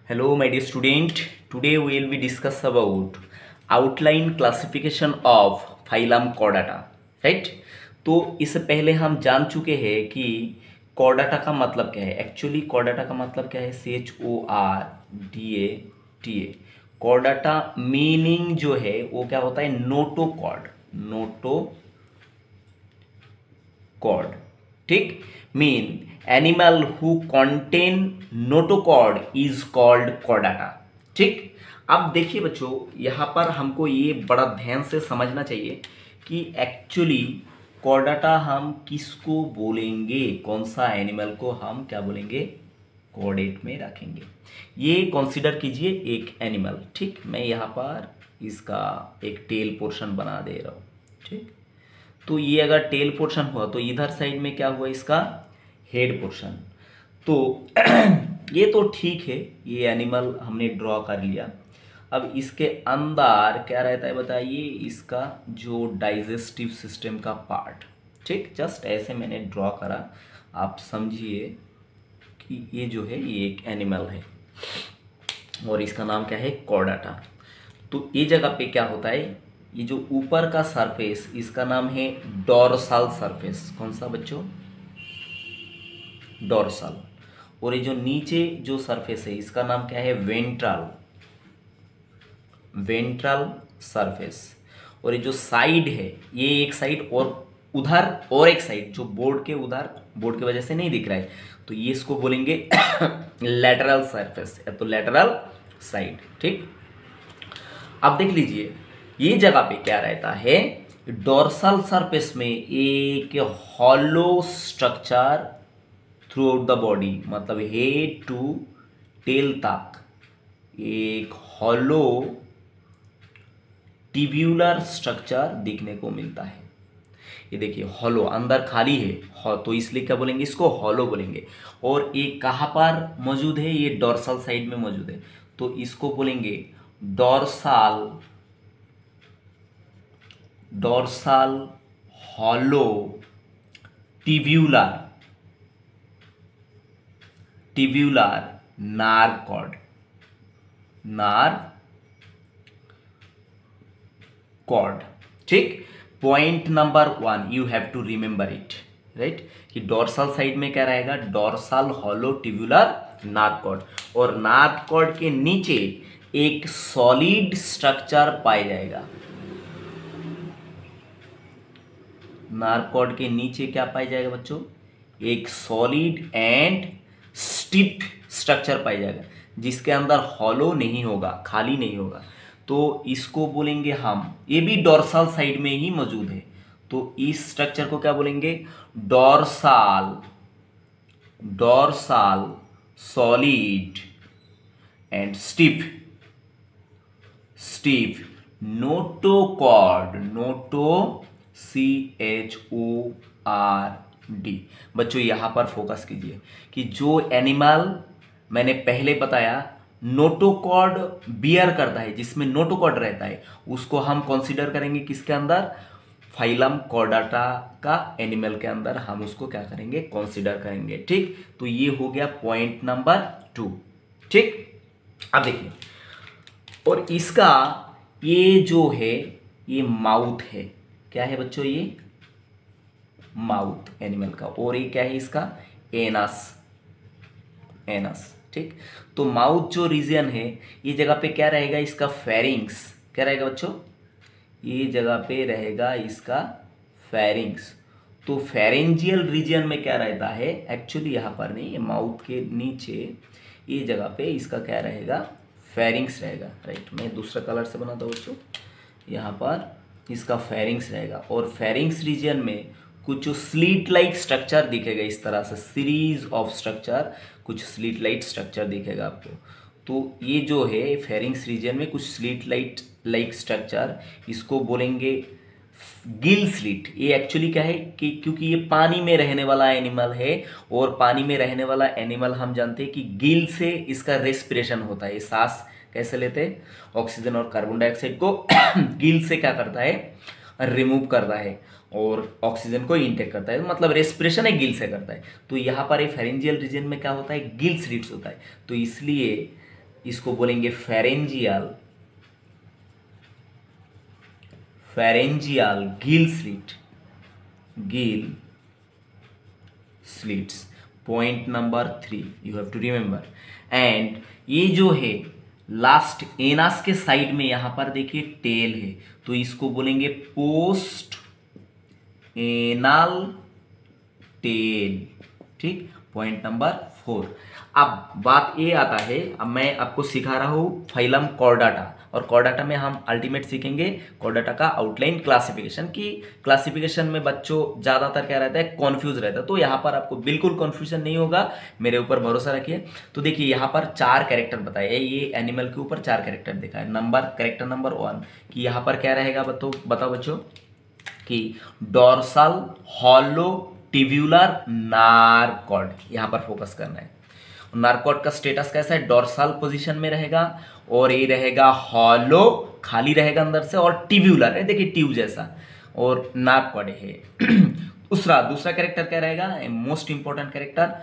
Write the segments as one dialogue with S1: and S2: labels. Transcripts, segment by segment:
S1: Hello, my dear student. Today we will be discuss about outline classification of phylum Chordata, right? तो इससे पहले हम जान चुके हैं कि कॉर्डाटा का मतलब क्या है। एक्चुअली कॉर्डाटा का मतलब क्या है? CHORDATA। कॉर्डाटा मीनिंग जो है वो क्या होता है? नोटोकॉर्ड। नोटोकॉर्ड, ठीक। Mean animal who contain notochord is called Chordata, ठीक। अब देखिए बच्चों, यहाँ पर हमको ये बड़ा ध्यान से समझना चाहिए कि एक्चुअली कॉर्डाटा हम किसको बोलेंगे, कौन सा एनिमल को हम क्या बोलेंगे, कोऑर्डिनेट में रखेंगे। ये कंसीडर कीजिए एक एनिमल, ठीक। मैं यहाँ पर इसका एक टेल पोर्शन बना दे रहा हूँ, ठीक। तो ये अगर टेल पोर्शन हुआ तो इधर साइड में क्या हुआ, इसका हेड पोर्शन। तो ये तो ठीक है, ये एनिमल हमने ड्रॉ कर लिया। अब इसके अंदर क्या रहता है बताइए, इसका जो डाइजेस्टिव सिस्टम का पार्ट, ठीक। जस्ट ऐसे मैंने ड्रॉ करा, आप समझिए कि ये जो है ये एक एनिमल है और इसका नाम क्या है, कॉर्डाटा। तो ये जगह पे क्या होता है, ये जो ऊपर का सरफेस इसका नाम है डोर्सल सरफेस। कौन सा बच्चों? डोर्सल। और ये जो नीचे जो सरफेस है इसका नाम क्या है, वेंट्रल सरफेस। और ये जो साइड है, ये एक साइड और उधर और एक साइड जो बोर्ड के उधर, बोर्ड की वजह से नहीं दिख रहा है, तो ये इसको बोलेंगे लेटरल सरफेस या तो लेटरल साइड, ठीक। अब देख लीजिए ये जगह पे क्या रहता है, डोर्सल सरफेस में एक hollow structure through out the body, मतलब हेड टू टेल तक एक हॉलो टिब्यूलर स्ट्रक्चर देखने को मिलता है। ये देखिए हॉलो, अंदर खाली है, तो इसलिए क्या बोलेंगे, इसको हॉलो बोलेंगे। और ये कहाँ पर मौजूद है, ये डोर्सल साइड में मौजूद है, तो इसको बोलेंगे dorsal hollow tubular nerve cord, ठीक। Point number 1 you have to remember it, right, कि डोर्सल साइड में क्या रहेगा, dorsal hollow tubular nerve cord. और नार्व कॉर्ड के नीचे एक सॉलिड स्ट्रक्चर पाया जाएगा। नार्व कॉर्ड के नीचे क्या पाया जाएगा बच्चों, एक सॉलिड एंड स्टिफ स्ट्रक्चर पाया जाएगा जिसके अंदर हॉलो नहीं होगा, खाली नहीं होगा। तो इसको बोलेंगे हम, ये भी डोर्सल साइड में ही मौजूद है, तो इस स्ट्रक्चर को क्या बोलेंगे, dorsal solid and stiff notochord, CHORD। बच्चों यहां पर फोकस कीजिए कि जो एनिमल मैंने पहले बताया नोटोकॉर्ड बियर करता है, जिसमें नोटोकॉर्ड रहता है, उसको हम कंसीडर करेंगे किसके अंदर, फाइलम कॉर्डाटा का एनिमल के अंदर हम उसको क्या करेंगे, कंसीडर करेंगे, ठीक। तो ये हो गया पॉइंट नंबर 2, ठीक। अब देखिए, और इसका ये जो है ये माउथ है, क्या है बच्चों, ये माउथ एनिमल का। और ये क्या है इसका, एनस, ठीक। तो माउथ जो रीजन है, ये जगह पे क्या रहेगा, इसका फेरिंग्स। क्या रहेगा बच्चों, ये जगह पे रहेगा इसका फेरिंग्स। तो फेरेंजियल रीजन में क्या रहता है, एक्चुअली यहाँ पर नहीं, ये माउथ के नीचे ये जगह पे इसका क्या रहेगा, फेरिंग्स रहेगा, राइट। मैं दूसरा कलर से बनाता हूँ बच्चों, यहाँ पर इसका फेरिंग्स रहेगा। और फेरिंग्स रीजन में कुछ स्लीट लाइक स्ट्रक्चर दिखेगा, इस तरह से सीरीज ऑफ स्ट्रक्चर, कुछ स्लीट लाइट स्ट्रक्चर दिखेगा आपको। तो ये जो है फेरिंग्स रीजन में कुछ स्लीट लाइक स्ट्रक्चर, इसको बोलेंगे गिल स्लिट। ये एक्चुअली क्या है कि क्योंकि ये पानी में रहने वाला एनिमल है, और पानी में रहने वाला एनिमल हम जानते हैं कि गिल से इसका रेस्पिरेशन होता है, सांस कैसे लेते हैं, ऑक्सीजन और कार्बन डाइऑक्साइड को गिल से क्या करता है, रिमूव करता है, और ऑक्सीजन को इनटेक करता है, मतलब रेस्पिरेशन है गिल से करता है। तो यहाँ पर ये फेरेंजियल रीजन में क्या होता है, गिल स्लिट्स होता है। तो इसलिए इसको बोलेंगे pharyngeal, pharyngeal gill slit, gill slits. Point number 3 you have to remember. And ये जो है लास्ट एनास के साइड में यहां पर देखिए टेल है, तो इसको बोलेंगे पोस्ट एनाल टेल। ठीक, पॉइंट नंबर 4। अब बात ये आता है, अब मैं आपको सिखा रहा हूं फाइलम कॉर्डाटा, और कॉर्डाटा में हम अल्टीमेट सीखेंगे कॉर्डाटा का आउटलाइन क्लासिफिकेशन की। क्लासिफिकेशन में बच्चों ज़्यादातर क्या रहता है, कॉन्फ्यूज रहता है, तो यहाँ पर आपको बिल्कुल कॉन्फ्यूजन नहीं होगा, मेरे ऊपर भरोसा रखिए। तो देखिए यहाँ पर 4 कैरेक्टर बताए, ये एनिमल के ऊपर 4 कैरेक्टर दिखा है। कैरेक्टर नंबर 1 कि यहाँ पर क्या रहेगा, बताओ बच्चों कि डोर्सल हॉलो टिब्यूलर नार्कॉड, यहाँ पर फोकस करना है। नार्कॉड का स्टेटस कैसा है, डोर्सल पोजीशन में रहेगा, और ये रहेगा हॉलो, खाली रहेगा अंदर से, और टिब्यूलर है, देखिए ट्यूब जैसा, और नार्कॉड है। दूसरा कैरेक्टर क्या रहेगा, most important character,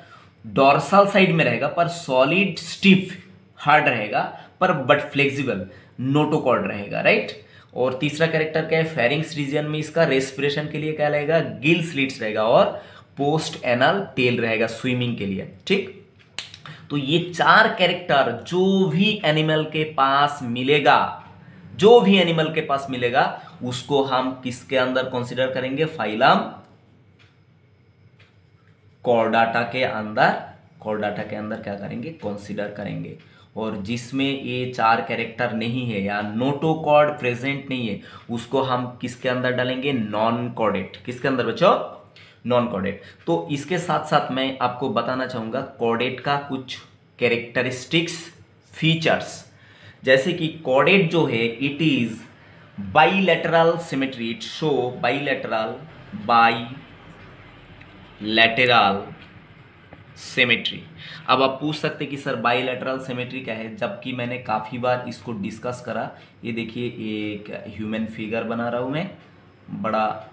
S1: dorsal side में रहेगा पर सॉलिड स्टिफ हार्ड रहेगा, पर बट फ्लेक्सिबल नोटोकॉर्ड रहेगा, राइट। और तीसरा कैरेक्टर क्या है, फेरिंग्स रीजन में इसका रेस्पिरेशन के लिए क्या रहेगा, गिल स्लिट्स रहेगा, और पोस्ट एनल टेल रहेगा स्विमिंग के लिए। ठीक, तो ये 4 कैरेक्टर जो भी एनिमल के पास मिलेगा, उसको हम किसके अंदर कंसीडर करेंगे, फाइलम कॉर्डाटा के अंदर क्या करेंगे, कंसीडर करेंगे। और जिसमें ये 4 कैरेक्टर नहीं है या नोटोकॉर्ड प्रेजेंट नहीं है, उसको हम किसके अंदर डालेंगे, नॉन कॉर्डेट। किसके अंदर बच्चों, नॉन कॉर्डेट। तो इसके साथ साथ मैं आपको बताना चाहूंगा कॉर्डेट का कुछ कैरेक्टरिस्टिक्स, फीचर्स, जैसे कि कॉर्डेट जो है it is bilateral symmetry, it show bilateral symmetry. अब आप पूछ सकते कि सर बाइलेटरल सिमेट्री क्या है, जबकि मैंने काफ़ी बार इसको डिस्कस करा। ये देखिए एक ह्यूमन फिगर बना रहा हूँ मैं, बड़ा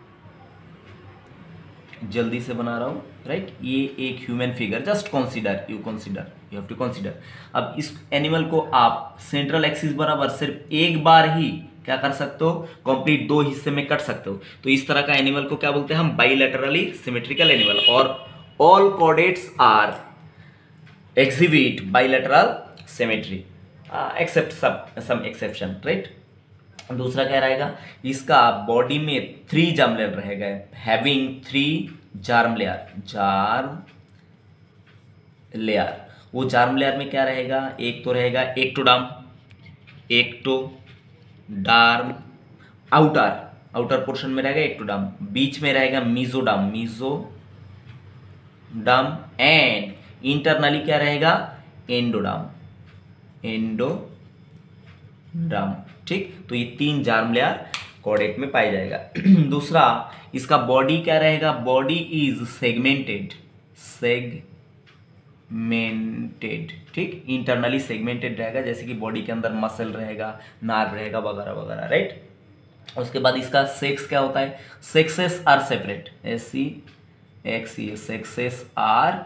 S1: जल्दी से बना रहा हूँ, राइट। ये एक human figure, just consider, you have to consider. अब इस एनिमल को आप सेंट्रल एक्सिस बराबर सिर्फ एक बार ही क्या कर सकते हो, कंप्लीट 2 हिस्से में कट सकते हो। तो इस तरह का एनिमल को क्या बोलते हैं हम, बाइलेटरली सिमेट्रिकल एनिमल। और all chordates are exhibit bilateral symmetry except some exception, right। दूसरा क्या रहेगा, इसका बॉडी में 3 जर्म लेयर रहेगा, हैविंग 3 जर्म लेयर। वो जर्म लेयर में क्या रहेगा, एक तो रहेगा एक्टोडार्म, आउटर पोर्शन में रहेगा एक्टोडार्म, बीच में रहेगा मीजोडार्म, एंड इंटरनली क्या रहेगा, एंडोडार्म। ठीक, तो ये 3 जर्म लेयर कॉर्डेट में पाया जाएगा। दूसरा, इसका बॉडी क्या रहेगा, बॉडी इज सेगमेंटेड, ठीक, इंटरनली सेगमेंटेड रहेगा, जैसे कि बॉडी के अंदर मसल रहेगा, नार्व रहेगा, वगैरह वगैरह, राइट। उसके बाद इसका सेक्स क्या होता है, sexes are separate, SEXE, sexes are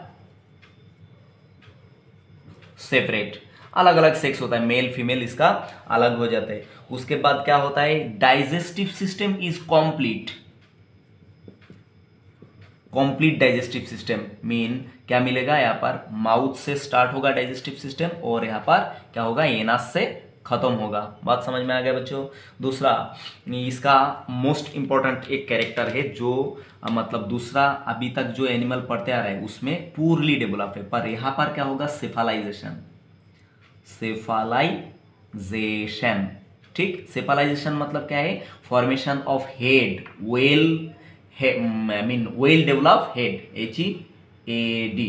S1: separate, अलग अलग सेक्स होता है, मेल फीमेल इसका अलग हो जाता है। उसके बाद क्या होता है, digestive system is complete digestive system mean क्या मिलेगा, यहाँ पर माउथ से स्टार्ट होगा डाइजेस्टिव सिस्टम, और यहाँ पर क्या होगा, एनास से खत्म होगा। बात समझ में आ गया बच्चों। दूसरा, इसका मोस्ट इंपॉर्टेंट एक कैरेक्टर है जो मतलब दूसरा अभी तक जो एनिमल पढ़ते आ रहा है उसमें पूर्ली डेवलप है, पर यहाँ पर क्या होगा, सेफालाइजेशन। ठीक, सेफालाइजेशन मतलब क्या है, formation of head, well develop head, HEAD,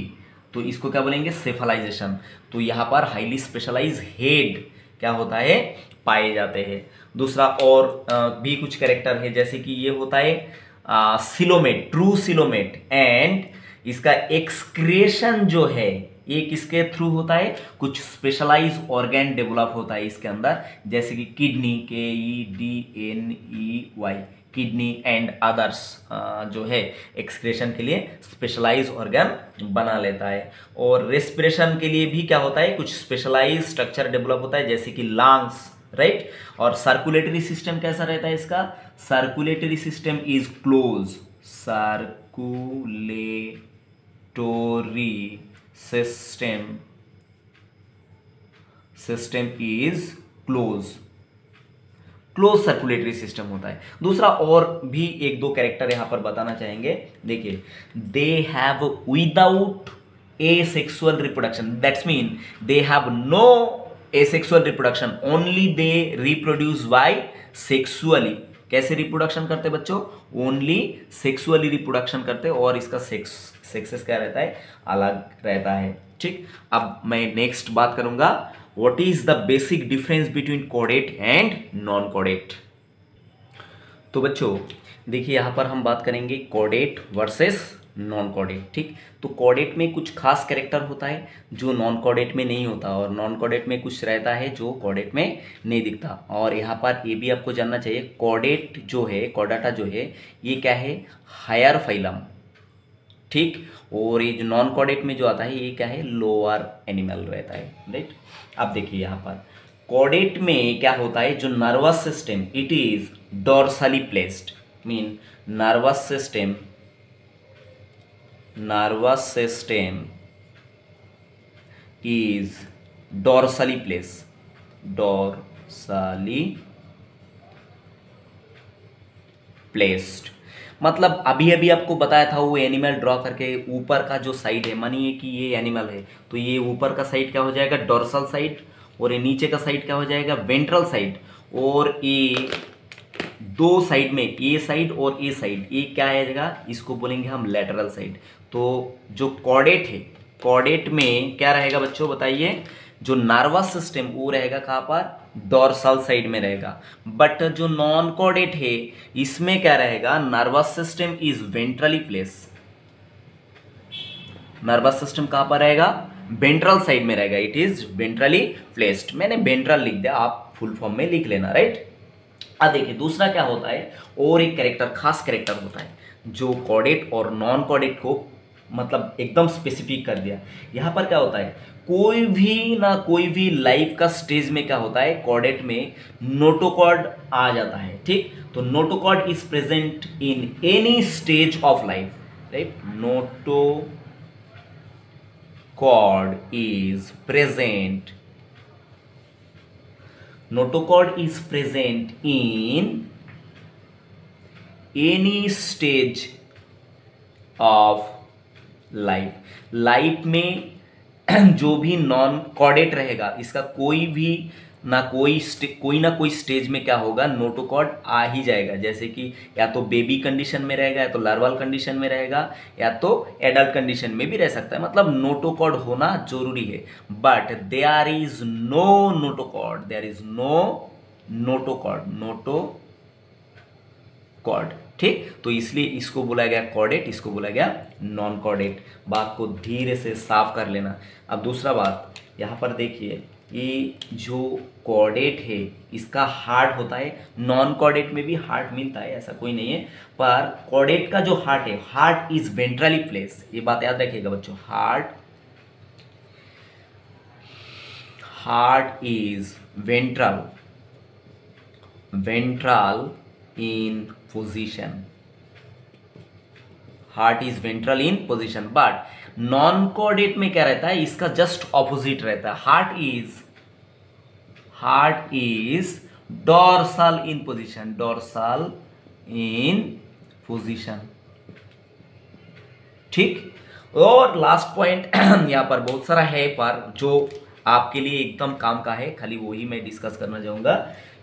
S1: तो इसको क्या बोलेंगे, सेफालाइजेशन। तो यहाँ पर हाईली स्पेशलाइज हेड क्या होता है, पाए जाते हैं। दूसरा और भी कुछ कैरेक्टर है, जैसे कि ये होता है सिलोमेट, ट्रू सिलोमेट, एंड इसका एक्सक्रेशन जो है ये किसके थ्रू होता है, कुछ स्पेशलाइज ऑर्गन डेवलप होता है इसके अंदर, जैसे कि kidney, KEDNEY, kidney and others जो है एक्सक्रेशन के लिए स्पेशलाइज ऑर्गन बना लेता है। और रेस्पिरेशन के लिए भी क्या होता है, कुछ स्पेशलाइज स्ट्रक्चर डेवलप होता है, जैसे कि लंग्स, राइट। और सर्कुलेटरी सिस्टम कैसा रहता है इसका, circulatory system is close, circulatory system is close circulatory system होता है। दूसरा और भी एक दो कैरेक्टर यहां पर बताना चाहेंगे। देखिए, they have without asexual reproduction, that's mean they have no asexual reproduction, only they reproduce by sexually। कैसे रिप्रोडक्शन करते बच्चों, ओनली सेक्सुअली रिप्रोडक्शन करते, और इसका सेक्सेस क्या रहता है, अलग रहता है, ठीक। अब मैं नेक्स्ट बात करूंगा, what is the basic difference between chordate and non chordate. तो बच्चों देखिए, यहां पर हम बात करेंगे कॉर्डेट वर्सेस नॉन कॉर्डेट, ठीक। तो कॉर्डेट में कुछ खास कैरेक्टर होता है जो नॉन कॉर्डेट में नहीं होता, और नॉन कॉर्डेट में कुछ रहता है जो कॉर्डेट में नहीं दिखता। और यहाँ पर ये भी आपको जानना चाहिए, कॉर्डेट जो है, कॉर्डाटा जो है, ये क्या है, हायर फाइलम, ठीक। और ये जो नॉन कॉर्डेट में जो आता है, ये क्या है, लोअर एनिमल रहता है, राइट। अब देखिए यहाँ पर कॉर्डेट में क्या होता है, जो nervous system, it is dorsally placed, mean nervous system is dorsally placed। मतलब अभी अभी आपको बताया था वो एनिमल ड्रॉ करके, ऊपर का जो साइड है, मानिए कि ये एनिमल है, तो ये ऊपर का साइड क्या हो जाएगा, डोर्सल साइड, और ये नीचे का साइड क्या हो जाएगा, वेंट्रल साइड। और ये दो साइड में, ए साइड और ए साइड, ये क्या आएगा, इसको बोलेंगे हम लेटरल साइड। तो जो कॉर्डेट है, कॉर्डेट में क्या रहेगा बच्चों बताइए, जो नर्वस सिस्टम वो रहेगा कहाँ पर, डोर्सल साइड में रहेगा। बट जो नॉन कॉर्डेट है, इसमें क्या रहेगा, nervous system is ventrally place, nervous system कहाँ पर रहेगा, वेंट्रल साइड में रहेगा, इट इज वेंट्रली प्लेस्ड। मैंने वेंट्रल लिख दिया, आप फुल फॉर्म में लिख लेना, राइट। अब देखिए दूसरा क्या होता है, और एक कैरेक्टर, खास कैरेक्टर होता है जो कॉर्डेट और नॉन कॉर्डेट को मतलब एकदम स्पेसिफिक कर दिया। यहाँ पर क्या होता है, कोई भी लाइफ का स्टेज में क्या होता है, कॉर्डेट में नोटोकॉर्ड आ जाता है, ठीक। तो notochord is present in any stage of life, right. Notochord is present in any stage of life में जो भी नॉन कॉर्डेट रहेगा, इसका कोई ना कोई स्टेज में क्या होगा, नोटोकॉर्ड आ ही जाएगा। जैसे कि या तो बेबी कंडीशन में रहेगा, या तो लार्वल कंडीशन में रहेगा, या तो एडल्ट कंडीशन में भी रह सकता है, मतलब नोटोकॉर्ड होना जरूरी है। But there is no notochord, ठीक। तो इसलिए इसको बोला गया कॉर्डेट, इसको बोला गया नॉन कॉर्डेट। बात को धीरे से साफ कर लेना। अब दूसरा बात, यहाँ पर देखिए, ये जो कॉर्डेट है इसका हार्ट होता है, नॉन कॉर्डेट में भी हार्ट मिलता है, ऐसा कोई नहीं है, पर कॉर्डेट का जो हार्ट है, हार्ट इज वेंट्रली प्लेस, ये बात याद रखिएगा बच्चों, heart is ventral in position. But non chordate में क्या रहता है, इसका जस्ट ऑपोजिट रहता है, heart is dorsal in position, ठीक। और लास्ट पॉइंट यहां पर बहुत सारा है, पर जो आपके लिए एकदम काम का है, खाली वही मैं डिस्कस करना चाहूंगा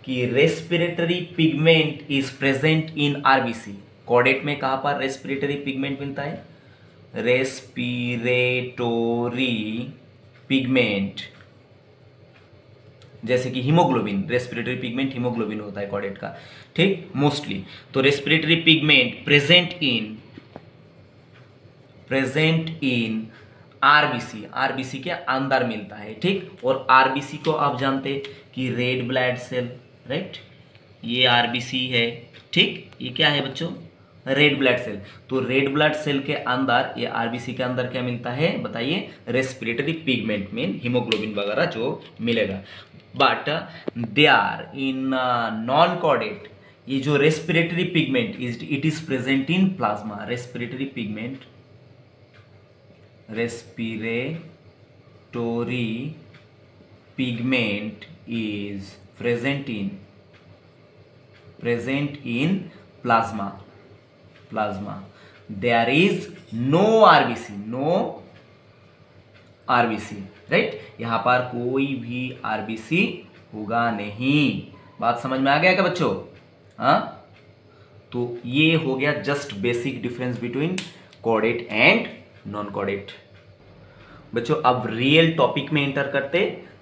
S1: कि respiratory pigment is present in RBC. Chordate में कहां पर रेस्पिरेटरी पिगमेंट मिलता है, रेस्पिरेटरी पिगमेंट, जैसे कि हीमोग्लोबिन, रेस्पिरेटरी पिगमेंट हीमोग्लोबिन होता है कॉर्डेट का, ठीक, मोस्टली। तो respiratory pigment present in RBC के अंदर मिलता है, ठीक। और आरबीसी को आप जानते कि रेड ब्लड सेल, राइट, ये आरबीसी है, ठीक। ये क्या है बच्चों, रेड ब्लड सेल। तो रेड ब्लड सेल के अंदर, ये आरबीसी के अंदर क्या मिलता है बताइए, रेस्पिरेटरी पिगमेंट मीन हीमोग्लोबिन वगैरह जो मिलेगा। But they are in non chordate, ये जो respiratory pigment it is present in plasma. Respiratory pigment, respiratory pigment is present in plasma. There is no RBC, right. यहां पर कोई भी RBC होगा नहीं। बात समझ में आ गया क्या बच्चों? हाँ, तो ये हो गया just basic difference between chordate and non chordate. बच्चों अब रियल टॉपिक में एंटर करते,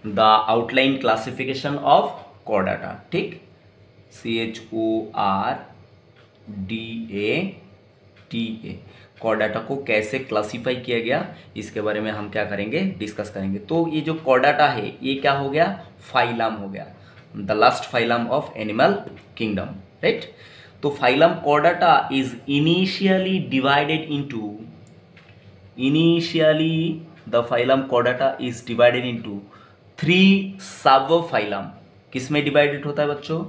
S1: the outline classification of Chordata, ठीक। CHORDATA, कॉर्डाटा को कैसे क्लासिफाई किया गया इसके बारे में हम क्या करेंगे, डिस्कस करेंगे। तो ये जो कॉर्डाटा है ये क्या हो गया, फाइलम हो गया, the last phylum of animal kingdom, right. तो phylum chordata is initially the phylum chordata is divided into 3 सब फाइलम। किस में डिवाइडेड होता है बच्चों,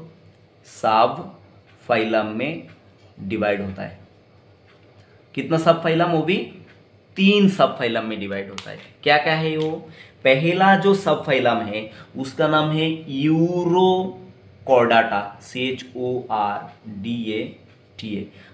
S1: सब फाइलम में डिवाइड होता है। कितना सब फाइलम, वो भी 3 सब फाइलम में डिवाइड होता है। क्या क्या है वो, पहला जो सब फाइलम है उसका नाम है यूरोकॉर्डाटा, CHORDATA।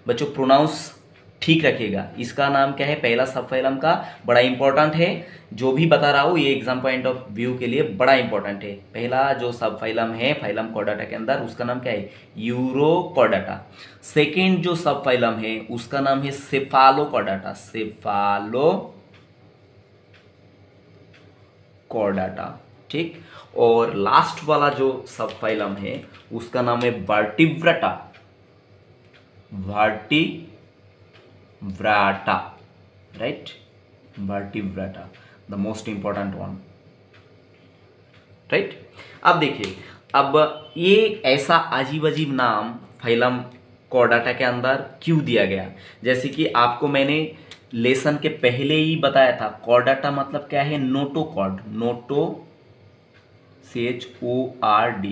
S1: बच्चों प्रोनाउंस ठीक रखिएगा, इसका नाम क्या है, पहला सब फाइलम का, बड़ा इंपॉर्टेंट है। जो भी बता रहा हूँ ये एग्जाम पॉइंट ऑफ व्यू के लिए बड़ा इंपॉर्टेंट है। पहला जो सब फाइलम है फाइलम कॉर्डाटा के अंदर उसका नाम क्या है, यूरोकॉर्डाटा। सेकेंड जो सब फाइलम है उसका नाम है सेफालोकॉर्डाटा, सेफालोकॉर्डाटा, ठीक। और लास्ट वाला जो सब फाइलम है उसका नाम है vertebrata, right, vertebrata, the most important one, right. अब देखिए, अब ये ऐसा अजीब अजीब नाम फाइलम कॉर्डाटा के अंदर क्यों दिया गया, जैसे कि आपको मैंने लेसन के पहले ही बताया था, कॉर्डाटा मतलब क्या है, नोटोकॉर्ड, CHORD,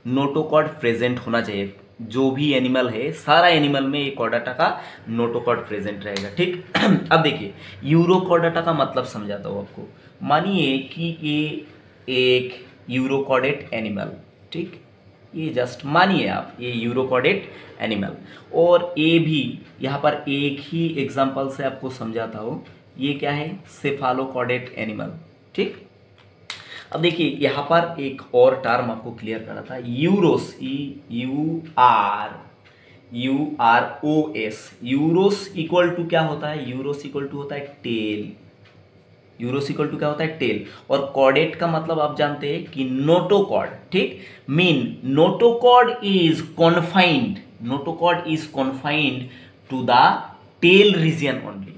S1: नोटोकॉर्ड प्रेजेंट होना चाहिए। जो भी एनिमल है, सारा एनिमल में ये कॉर्डाटा का नोटोकॉर्ड प्रेजेंट रहेगा, ठीक। अब देखिए यूरोकॉर्डाटा का मतलब समझाता हूँ आपको। मानिए कि ये एक यूरोकॉर्डेट एनिमल, ठीक, ये जस्ट मानिए आप ये यूरोकॉर्डेट एनिमल, और ये भी यहाँ पर एक ही एग्जांपल से आपको समझाता हूँ, ये क्या है, सेफालोकॉर्डेट एनिमल, ठीक। अब देखिए यहाँ पर एक और टर्म आपको क्लियर करना था, uros, UROS, uros equal to क्या होता है, यूरोस इक्वल टू होता है टेल, यूरोस इक्वल टू क्या होता है, टेल। और कॉर्डेट का मतलब आप जानते हैं कि नोटोकॉर्ड, ठीक, mean notochord is confined to the tail region only.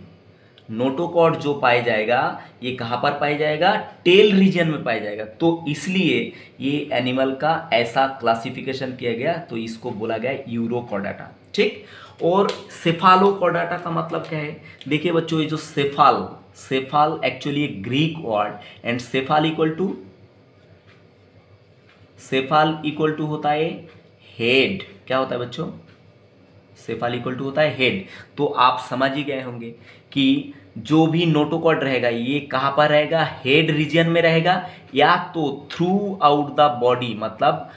S1: Notochord जो पाया जाएगा ये कहाँ पर पाया जाएगा, टेल रीजन में पाया जाएगा। तो इसलिए ये एनिमल का ऐसा क्लासिफिकेशन किया गया, तो इसको बोला गया यूरोकॉर्डाटा, ठीक। और सेफालोकॉर्डाटा का मतलब क्या है, देखिए बच्चों ये जो सेफाल एक्चुअली एक Greek word, and cephal equal to होता है हेड। क्या होता है बच्चों, सेफाल इक्वल टू होता है हेड। तो आप समझ ही गए होंगे कि जो भी नोटोकॉर्ड रहेगा ये कहाँ पर रहेगा, हेड रीजन में रहेगा, या तो थ्रू आउट द बॉडी, मतलब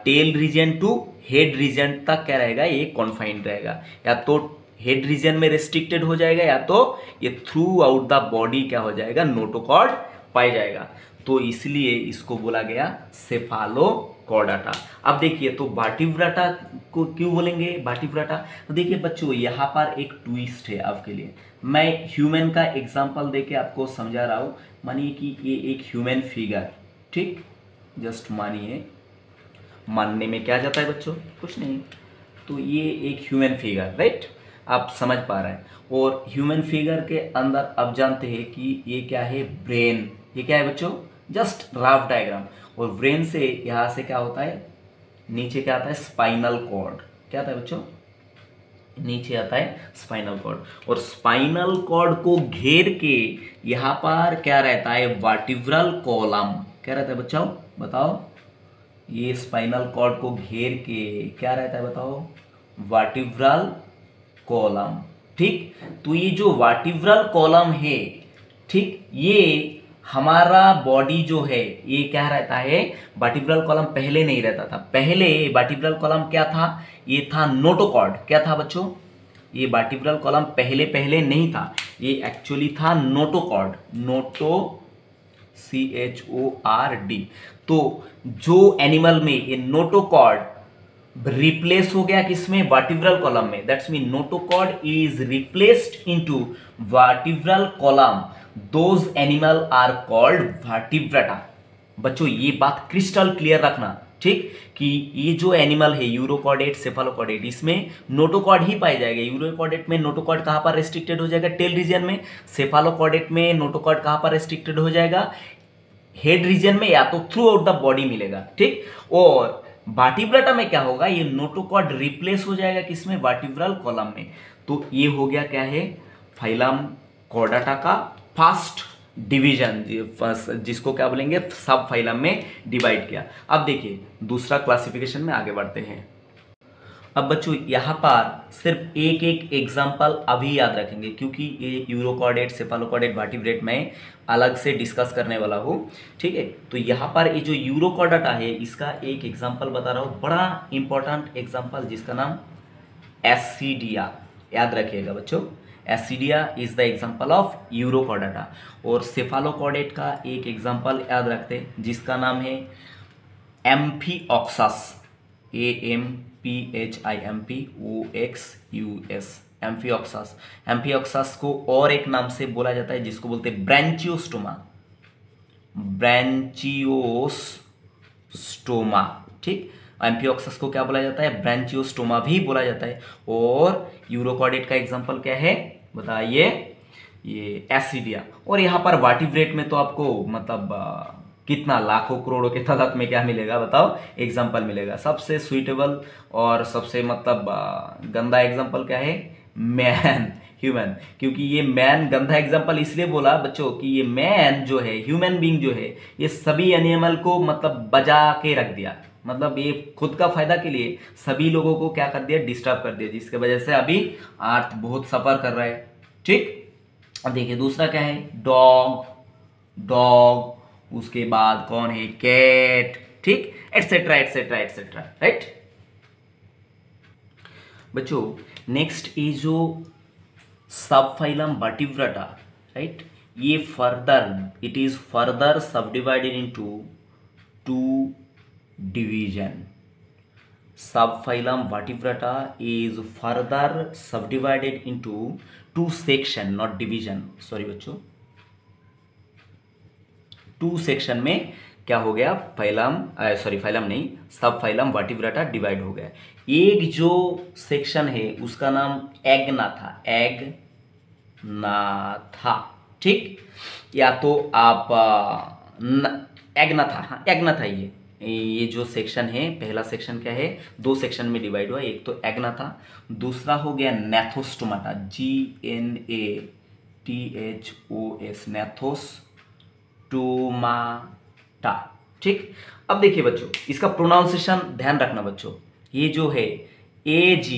S1: tail region to head region तक क्या रहेगा, ये कॉन्फाइंड रहेगा, या तो हेड रीजन में रेस्ट्रिक्टेड हो जाएगा, या तो ये थ्रू आउट द बॉडी क्या हो जाएगा, नोटोकॉर्ड पाया जाएगा। तो इसलिए इसको बोला गया सेफालोकॉर्डाटा। अब देखिए तो वर्टिब्राटा को क्यों बोलेंगे वर्टिब्राटा, तो देखिए बच्चों यहाँ पर एक ट्विस्ट है आपके लिए। मैं ह्यूमन का एग्जांपल देके आपको समझा रहा हूँ। मानिए कि ये एक ह्यूमन फिगर, ठीक, जस्ट मानिए, मानने में क्या जाता है बच्चों, कुछ नहीं। तो ये एक ह्यूमन फिगर, राइट, आप समझ पा रहे हैं। और ह्यूमन फिगर के अंदर आप जानते हैं कि ये क्या है, ब्रेन। ये क्या है बच्चों, जस्ट रफ डायग्राम। और ब्रेन से यहाँ से क्या होता है, नीचे क्या आता है, स्पाइनल कॉर्ड। क्या आता है बच्चों, नीचे आता है स्पाइनल कॉर्ड। और स्पाइनल कॉर्ड को घेर के यहाँ पर क्या रहता है, वर्टिब्रल कॉलम। क्या रहता है बच्चों, बताओ। ये स्पाइनल कॉर्ड को घेर के क्या रहता है बताओ, वर्टिब्रल कॉलम। ठीक, तो ये जो वर्टिब्रल कॉलम है, ठीक, ये हमारा बॉडी जो है ये क्या रहता है, वर्टिब्रल कॉलम पहले नहीं रहता था। पहले वर्टिब्रल कॉलम क्या था, ये था नोटोकॉर्ड। क्या था बच्चों, ये वर्टिब्रल कॉलम पहले पहले नहीं था, ये एक्चुअली था नोटोकॉर्ड। Noto CHORD। तो जो एनिमल में ये नोटोकॉर्ड रिप्लेस हो गया किसमें, वर्टिब्रल कॉलम में, that's mean notochord is replaced into vertebral column, those animal are called vertebrata. बच्चों ये बात क्रिस्टल क्लियर रखना, ठीक, कि ये जो एनिमल है यूरोकॉर्डेट, सेफालोकॉर्डेट, इसमें नोटोकॉर्ड ही पाया जाएगा। यूरोकॉर्डेट में नोटोकॉर्ड कहां पर रेस्ट्रिक्टेड हो जाएगा, टेल रीजन में। सेफालोकॉर्डेट में नोटोकॉर्ड कहां पर रेस्ट्रिक्टेड हो जाएगा, हेड रीजन में, या तो थ्रू आउट द बॉडी मिलेगा। ठीक, और वर्टिब्रेटा में क्या होगा, ये नोटोकॉर्ड रिप्लेस हो जाएगा किसमें, वर्टिब्रल कॉलम में। तो ये हो गया क्या है, फाइलम कॉर्डाटा का फर्स्ट डिवीजन, जिसको क्या बोलेंगे, सब फाइलम में डिवाइड किया। अब देखिए दूसरा क्लासिफिकेशन में आगे बढ़ते हैं। अब बच्चों यहाँ पर सिर्फ एक एक एग्जाम्पल अभी याद रखेंगे, क्योंकि ये यूरोकॉर्डेट, सेफालोकॉर्डेट, वर्टिब्रेट में अलग से डिस्कस करने वाला हूँ। ठीक है, तो यहाँ पर ये जो यूरोकॉर्डाटा है इसका एक एग्जाम्पल बता रहा हूँ, बड़ा इंपॉर्टेंट एग्जाम्पल, जिसका नाम एसिडिया। याद रखिएगा बच्चों, एसिडिया इज द एग्जाम्पल ऑफ यूरोकॉर्डाटा। और सेफालोकॉर्डेट का एक एग्जाम्पल याद रखते हैं, जिसका नाम है एम्फीऑक्सस, AMPHIMPOXUS, एम्फीऑक्सस। एम्फीऑक्सस को और एक नाम से बोला जाता है जिसको बोलते हैं ब्रांचियोस्टोमा, ब्रांचियोस्टोमा। ठीक, एम्फीऑक्सस को क्या बोला जाता है, ब्रांचियोस्टोमा भी बोला जाता है। और यूरोकॉर्डेट का एग्जांपल क्या है बताइए, ये एसिडिया। और यहाँ पर वर्टिब्रेट में तो आपको मतलब कितना लाखों करोड़ों के तादाद में क्या मिलेगा बताओ, एग्जाम्पल मिलेगा। सबसे सुइटेबल और सबसे मतलब गंदा एग्जाम्पल क्या है, मैन, ह्यूमन। क्योंकि ये मैन गंदा एग्जाम्पल इसलिए बोला बच्चों कि ये मैन जो है, ह्यूमन बीइंग जो है, ये सभी एनिमल को मतलब बजा के रख दिया। मतलब ये खुद का फायदा के लिए सभी लोगों को क्या कर दिया, डिस्टर्ब कर दिया, जिसके वजह से अभी अर्थ बहुत सफर कर रहा है। ठीक, अब देखिए दूसरा क्या है, डॉग, डॉग, उसके बाद कौन है, कैट, ठीक, एटसेट्रा एटसेट्रा एटसेट्रा, राइट बच्चों। नेक्स्ट इज जो सब फाइलम वर्टिब्रेटा, राइट, ये further, it is further subdivided into two division. Subphylum vertebrata is further subdivided into two section, not division, sorry बच्चों, two section में क्या हो गया, phylum, sorry phylum नहीं, सब phylum vertebrata divide हो गया। एक जो सेक्शन है उसका नाम एग्नाथा, एग्नाथा, ठीक, या तो आप एग्नाथा, हाँ एग्नाथा, ये जो सेक्शन है, पहला सेक्शन क्या है, दो सेक्शन में डिवाइड हुआ, एक तो एग्नाथा, दूसरा हो गया नेथोस्टोमाटा, GNATHOS, नेथोस्टोमाटा। ठीक, अब देखिए बच्चों, इसका प्रोनाउंसिएशन ध्यान रखना बच्चों, ये जो है AG,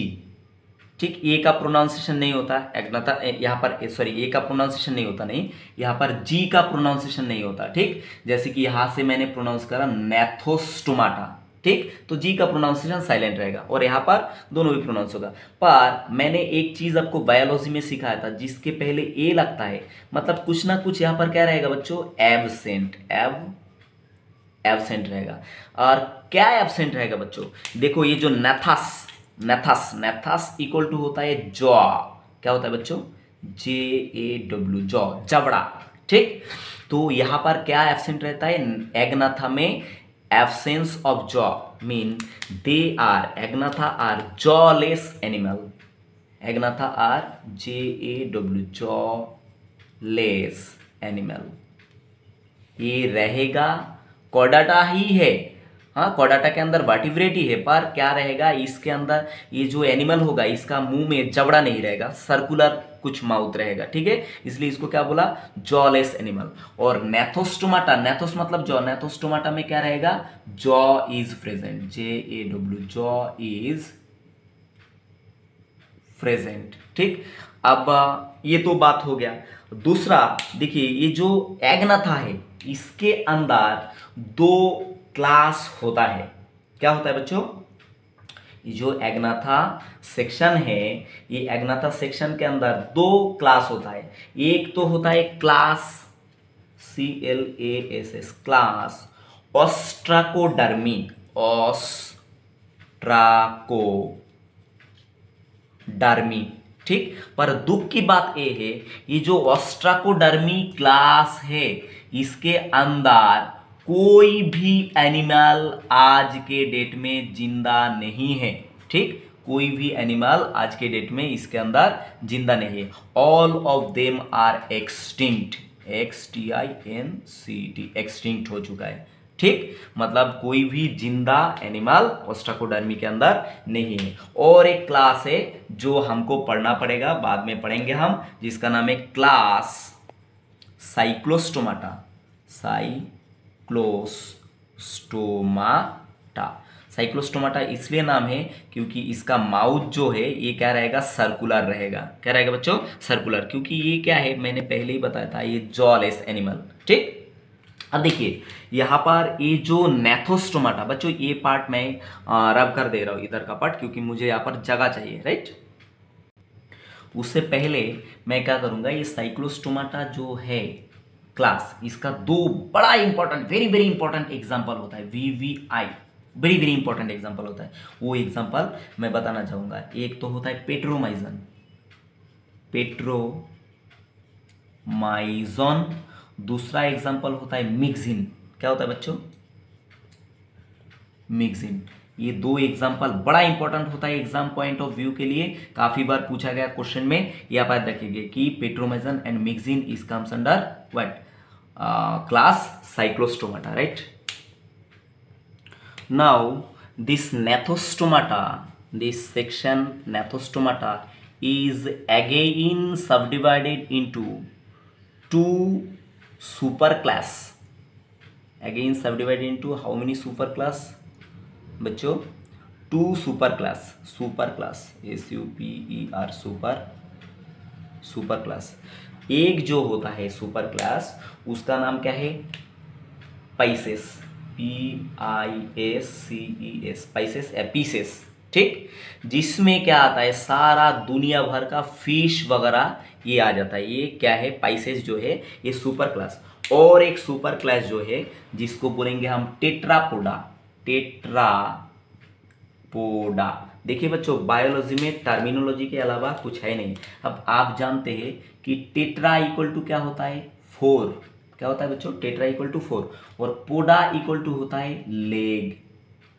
S1: ठीक, ए का प्रोनाउंसिएशन नहीं होता एग्नाथा, यहाँ पर सॉरी ए का प्रोनाउंसिएशन नहीं होता, नहीं, यहाँ पर जी का प्रोनाउंसिएशन नहीं होता। ठीक, जैसे कि यहाँ से मैंने प्रोनाउंस करा नेथोस्टोमाटा, ठीक, तो जी का प्रोनाउंसिएशन साइलेंट रहेगा, और यहाँ पर दोनों भी प्रोनाउंस होगा। पर मैंने एक चीज आपको बायोलॉजी में सिखाया था, जिसके पहले ए लगता है, मतलब कुछ ना कुछ यहाँ पर क्या रहेगा बच्चों, एब्सेंट, एब्सेंट रहेगा। और क्या एब्सेंट रहेगा बच्चों, देखो ये जो नेथस, नेथस, नेथस इक्वल टू होता है जॉ, क्या होता है बच्चों, JAW, जॉ, जबड़ा। ठीक, तो यहां पर क्या एब्सेंट रहता है, एग्नाथा में absence of jaw, mean they are, agnatha are jawless animal, agnatha are JAW, jawless animal. ये रहेगा, कॉर्डाटा ही है हाँ, कॉर्डाटा के अंदर वर्टिब्रेट ही है, पर क्या रहेगा इसके अंदर, ये जो एनिमल होगा इसका मुंह में जबड़ा नहीं रहेगा, सर्कुलर कुछ माउथ रहेगा, ठीक है, इसलिए इसको क्या बोला, जॉलेस एनिमल। और नेथोस्टोमाटा, नेथोस मतलब जॉ, नेथोस्टोमाटा में क्या रहेगा, jaw is present, JAW, jaw is present, ठीक। अब ये तो बात हो गया। दूसरा देखिए, ये जो एग्नाथा है इसके अंदर दो क्लास होता है। क्या होता है बच्चों, ये जो एग्नाथा सेक्शन है, ये एग्नाथा सेक्शन के अंदर दो क्लास होता है। एक तो होता है क्लास CLASS, क्लास ऑस्ट्राकोडर्मी, ऑस्ट्राकोडर्मी, ठीक। पर दुख की बात यह है, ये जो ऑस्ट्राकोडर्मी क्लास है इसके अंदर कोई भी एनिमल आज के डेट में जिंदा नहीं है, ठीक। कोई भी एनिमल आज के डेट में इसके अंदर जिंदा नहीं है। All of them are extinct, XTINCT, extinct हो चुका है, ठीक। मतलब कोई भी जिंदा एनिमल ऑस्ट्राकोडर्मी के अंदर नहीं है। और एक क्लास है जो हमको पढ़ना पड़ेगा, बाद में पढ़ेंगे हम, जिसका नाम है क्लास साइक्लोस्टोमाटा, साइक्लोस्टोमाटा। साइक्लोस्टोमाटा इसलिए नाम है क्योंकि इसका माउथ जो है ये क्या रहेगा, सर्कुलर रहेगा। क्या रहेगा बच्चों, सर्कुलर, क्योंकि ये क्या है मैंने पहले ही बताया था, ये जॉलेस एनिमल, ठीक। अब देखिए यहाँ पर ये जो नेथोस्टोमाटा, बच्चों ये पार्ट मैं रब कर दे रहा हूँ, इधर का पार्ट, क्योंकि मुझे यहाँ पर जगह चाहिए, राइट। उससे पहले मैं क्या करूँगा, ये साइक्लोस्टोमाटा जो है क्लास, इसका दो बड़ा important, very very important example होता है, VVI, very very important example होता है। वो एग्जाम्पल मैं बताना चाहूँगा। एक तो होता है पेट्रोमाइजन, पेट्रोमाइजन। दूसरा एग्जाम्पल होता है मिक्सिन। क्या होता है बच्चों, मिक्सिन। ये दो एग्जाम्पल बड़ा इंपॉर्टेंट होता है एग्जाम पॉइंट ऑफ व्यू के लिए, काफी बार पूछा गया क्वेश्चन में। ये आप याद रखेंगे कि petromyzon and myxine is comes under what, class cyclostomata, right. Now this gnathostomata, this section Gnathostomata is again subdivided into two superclass. Again subdivided into how many superclass बच्चों, to superclass, superclass SUPER, superclass। एक जो होता है super class उसका नाम क्या है, Pisces, PISCES, Pisces एपीसेस, ठीक। जिसमें क्या आता है, सारा दुनिया भर का फिश वगैरह ये आ जाता है। ये क्या है, पाइसेस जो है ये सुपर क्लास। और एक सुपर क्लास जो है जिसको बोलेंगे हम टेट्रापोडा, टेट्रापोडा। देखिए बच्चों, बायोलॉजी में टर्मिनोलॉजी के अलावा कुछ है नहीं। अब आप जानते हैं कि टेट्रा इक्वल टू क्या होता है, 4। क्या होता है बच्चों, टेट्रा इक्वल टू 4। और पोडा इक्वल टू होता है लेग।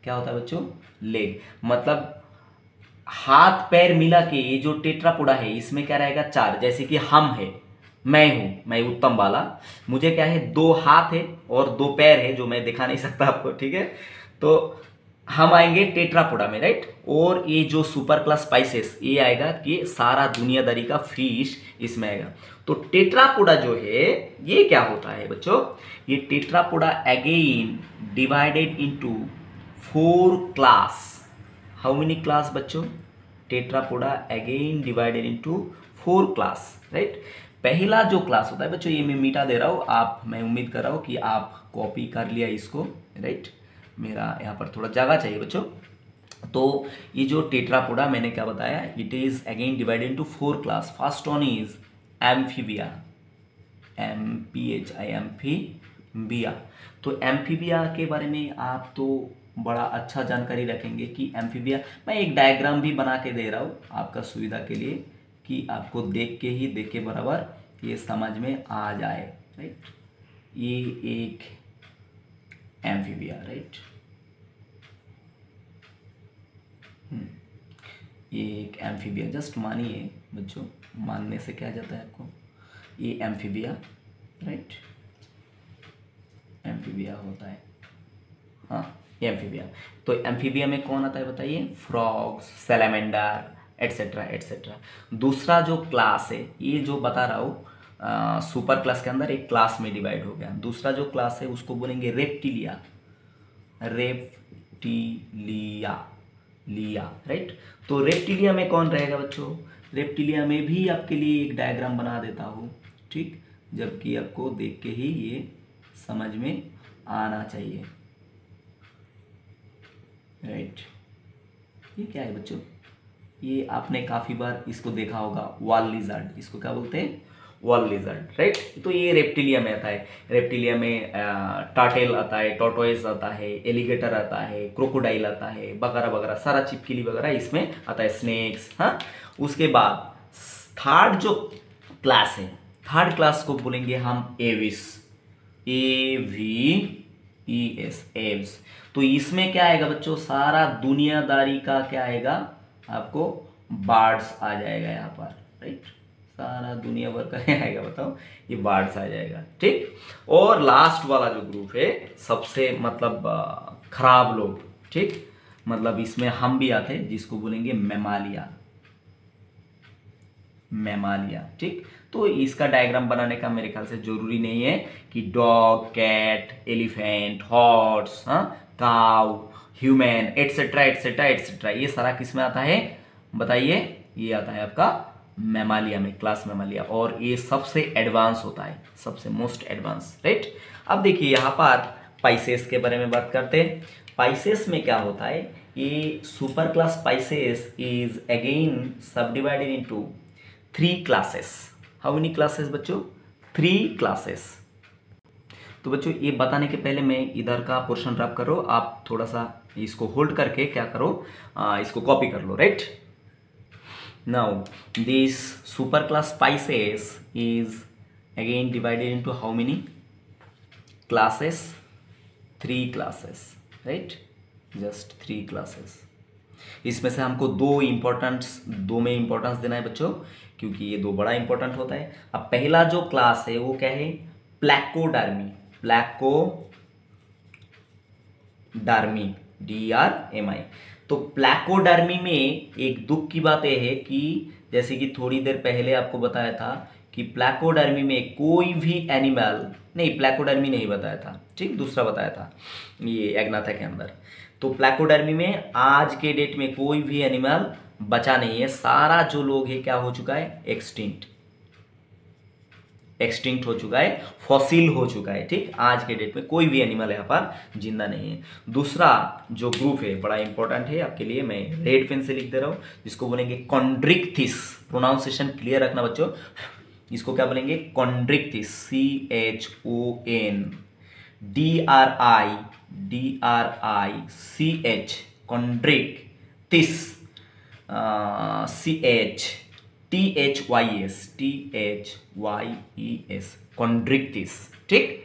S1: क्या होता है बच्चों, लेग। मतलब हाथ पैर मिला के ये जो टेट्रापोडा है इसमें क्या रहेगा, 4। जैसे कि हम है, मैं हूं, मैं उत्तम बाला, मुझे क्या है, 2 हाथ है और 2 पैर है जो मैं दिखा नहीं सकता आपको, ठीक है। तो हम आएंगे टेट्रापोडा में, राइट। और ये जो सुपर क्लास स्पाइसेस ये आएगा कि सारा दुनियादारी का फिश इसमें आएगा। तो टेट्रापोडा जो है ये क्या होता है बच्चों, ये tetrapoda again divided into 4 class. How many class बच्चों, tetrapoda again divided into 4 class, right. पहला जो क्लास होता है बच्चों, ये मैं मिटा दे रहा हूँ, आप, मैं उम्मीद कर रहा हूँ कि आप कॉपी कर लिया इसको, राइट। मेरा यहाँ पर थोड़ा जगह चाहिए बच्चों। तो ये जो टेट्रापोडा मैंने क्या बताया, it is again divided into 4 class. First one is amphibia, MPHI, amphibia. तो एम्फीबिया के बारे में आप तो बड़ा अच्छा जानकारी रखेंगे कि एम्फीबिया, मैं एक डायग्राम भी बना के दे रहा हूँ आपका सुविधा के लिए कि आपको देख के बराबर ये समझ में आ जाए, राइट। ये एक एम्फीबिया, राइट, ये एक एम्फीबिया, जस्ट मानिए बच्चों, मानने से क्या जाता है आपको, ये एम्फीबिया, राइट, एम्फीबिया होता है। हाँ, एम्फीबिया। तो एम्फीबिया में कौन आता है बताइए? Frogs, salamander, etcetera etcetera. दूसरा जो क्लास है, ये जो बता रहा हूँ सुपर क्लास के अंदर एक क्लास में डिवाइड हो गया। दूसरा जो क्लास है उसको बोलेंगे रेप्टिलिया, रेप्टिलिया, लिया, राइट। तो रेप्टिलिया में कौन रहेगा बच्चों? रेप्टिलिया में भी आपके लिए एक डायग्राम बना देता हूँ, ठीक, जबकि आपको देख के ही ये समझ में आना चाहिए, राइट। ये क्या है बच्चों? ये आपने काफ़ी बार इसको देखा होगा, वॉल लिजर्ड। इसको क्या बोलते हैं? Wall lizard, right. तो ये रेप्टिलिया में आता है। रेप्टिलिया में टार्टेल आता है, टॉर्टोइज आता है, एलिगेटर आता है, क्रोकोडाइल आता है, वगैरह वगैरह, सारा चिपकली वगैरह इसमें आता है, स्नेक्स। हाँ, उसके बाद थर्ड जो क्लास है, थर्ड क्लास को बोलेंगे हम एविस, AVES, एव्स। तो इसमें क्या आएगा बच्चों? सारा दुनियादारी का क्या आएगा आपको? बर्ड्स आ जाएगा यहाँ पर, राइट। सारा दुनिया भर का क्या आएगा बताओ? ये बर्ड्स आ जाएगा, ठीक। और लास्ट वाला जो ग्रुप है, सबसे मतलब खराब लोग, ठीक, मतलब इसमें हम भी आते हैं, जिसको बोलेंगे मेमालिया, मेमालिया, ठीक। तो इसका डायग्राम बनाने का मेरे ख्याल से जरूरी नहीं है कि dog, cat, elephant, horse, cow, human, etcetera etcetera etcetera, ये सारा किस में आता है बताइए? ये आता है आपका मेमालिया में, क्लास मेमालिया। और ये सबसे एडवांस होता है, सबसे मोस्ट एडवांस, राइट। अब देखिए यहाँ पर पाइसेस के बारे में बात करते हैं। पाइसेस में क्या होता है? ये superclass pisces is again subdivided into 3 classes. How many classes बच्चों? 3 क्लासेस। तो बच्चों ये बताने के पहले मैं इधर का पोर्शन रब करो, आप थोड़ा सा इसको होल्ड करके क्या करो, इसको कॉपी कर लो, right. Now this superclass pisces is again divided into how many classes? 3 classes, right, just 3 classes. इसमें से हमको दो में इंपॉर्टेंस देना है बच्चों, क्योंकि ये 2 बड़ा इंपॉर्टेंट होता है। अब पहला जो क्लास है वो क्या है? प्लैकोडर्मी, प्लैकोडर्मी, DRMI। तो प्लैकोडर्मी में एक दुख की बात यह है कि जैसे कि थोड़ी देर पहले आपको बताया था कि प्लैकोडर्मी में कोई भी एनिमल नहीं, प्लैकोडर्मी नहीं बताया था, ठीक, दूसरा बताया था ये एग्नाथा के अंदर। तो प्लैकोडर्मी में आज के डेट में कोई भी एनिमल बचा नहीं है, सारा जो लोग है क्या हो चुका है? एक्सटिंक्ट हो चुका है, फॉसिल हो चुका है, ठीक। आज के डेट में कोई भी एनिमल यहाँ पर जिंदा नहीं है। दूसरा जो ग्रुप है बड़ा इंपॉर्टेंट है आपके लिए, मैं रेड पेन से लिख दे रहा हूँ, जिसको बोलेंगे कॉन्ड्रिक्थिस। प्रोनाउंसिएशन क्लियर रखना बच्चों, इसको क्या बोलेंगे? Chondrichthyes, CHONDRICH, Chondrichthyes, THYES, Chondrichthyes, ठीक।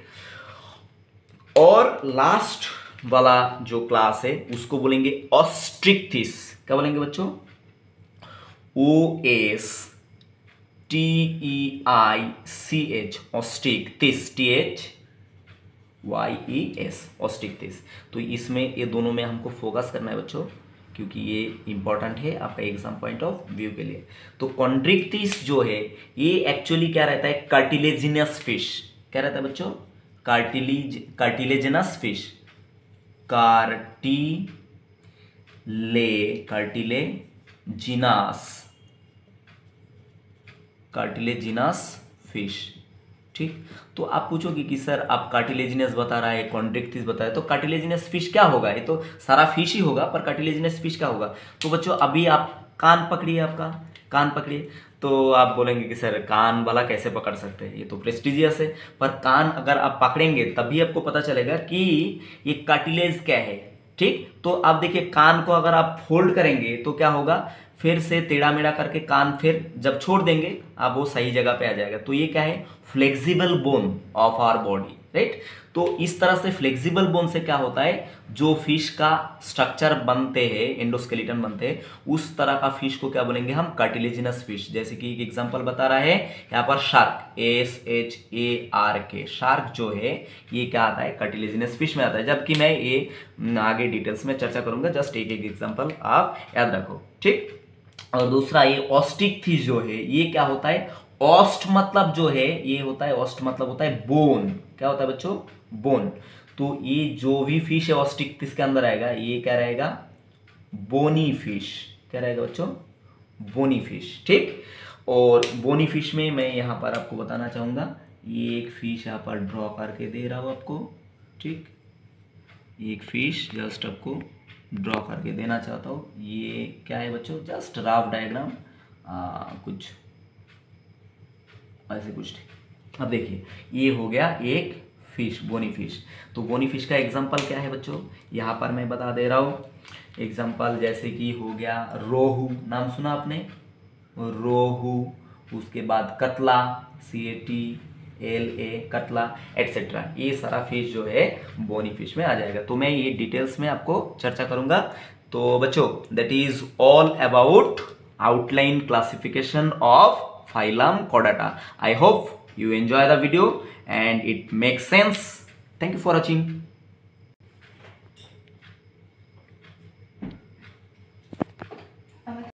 S1: और लास्ट वाला जो क्लास है उसको बोलेंगे ऑस्ट्रिक्थिस। क्या बोलेंगे बच्चों? OSTEICH, ऑस्ट्रिक्थिस, THYES, ऑस्ट्रिक्थिस। तो इसमें ये दोनों में हमको फोकस करना है बच्चों, क्योंकि ये इंपॉर्टेंट है आपका एग्जाम पॉइंट ऑफ व्यू के लिए। तो कॉन्ड्रिक्थिस जो है ये एक्चुअली क्या रहता है? Cartilaginous fish. क्या रहता है बच्चों? कार्टिलेजिनस फिश, कार्टिलेजिनस फिश, ठीक। तो आप पूछोगे कि सर आप कार्टिलेजिनस बता रहा है, कॉन्ड्रिक्थिस बताया, तो कार्टिलेजिनस फिश क्या होगा? ये तो सारा फिश ही होगा, पर कार्टिलेजिनस फिश क्या होगा? तो बच्चों अभी आप कान पकड़िए, आपका कान पकड़िए, तो आप बोलेंगे कि सर कान वाला कैसे पकड़ सकते हैं, ये तो प्रेस्टिजियस है। पर कान अगर आप पकड़ेंगे तभी आपको पता चलेगा कि ये कार्टिलेज क्या है, ठीक। तो आप देखिए कान को अगर आप फोल्ड करेंगे तो क्या होगा? फिर से टेढ़ा मेढ़ा करके कान फिर जब छोड़ देंगे आप वो सही जगह पे आ जाएगा। तो ये क्या है? Flexible bone of our body, right. तो इस तरह से फ्लेक्सिबल बोन से क्या होता है, जो फिश का स्ट्रक्चर बनते हैं, एंडोस्केलेटन बनते हैं, उस तरह का फिश को क्या बोलेंगे हम, कार्टिलेजिनस फिश। जैसे कि एक एग्जांपल बता रहा है यहाँ पर शार्क, SHARK, शार्क जो है ये क्या आता है, कार्टिलेजिनस फिश में आता है। जबकि मैं ये आगे डिटेल्स में चर्चा करूंगा, जस्ट एक एक एग्जांपल आप याद रखो, ठीक। और दूसरा ये ऑस्टिक फिश जो है ये क्या होता है, ऑस्ट मतलब जो है ये होता है, ऑस्ट मतलब होता है बोन। क्या होता है बच्चों, बोन। तो ये जो भी फिश है ऑस्टिक फिश के अंदर आएगा, ये क्या रहेगा, बोनी फिश। क्या रहेगा बच्चों, बोनी फिश, ठीक। और बोनी फिश में मैं यहाँ पर आपको बताना चाहूंगा, ये एक फिश यहाँ पर ड्रॉ करके दे रहा हूँ आपको, ठीक। एक फिश जस्ट आपको ड्रॉ करके देना चाहता हूँ। ये क्या है बच्चों, जस्ट रफ डायग्राम, कुछ ऐसे कुछ। अब देखिए ये हो गया एक फिश, बोनी फिश। तो बोनी फिश का एग्जांपल क्या है बच्चों, यहाँ पर मैं बता दे रहा हूँ। एग्जांपल जैसे कि हो गया रोहू, नाम सुना आपने, रोहू। उसके बाद कतला, CATLA, कतला, एटसेट्रा। ये सारा फिश जो है बोनी फिश में आ जाएगा। तो मैं ये डिटेल्स में आपको चर्चा करूंगा। तो बच्चों that is all about outline classification of phylum Chordata. I hope you enjoy the video and it makes sense. Thank you for watching.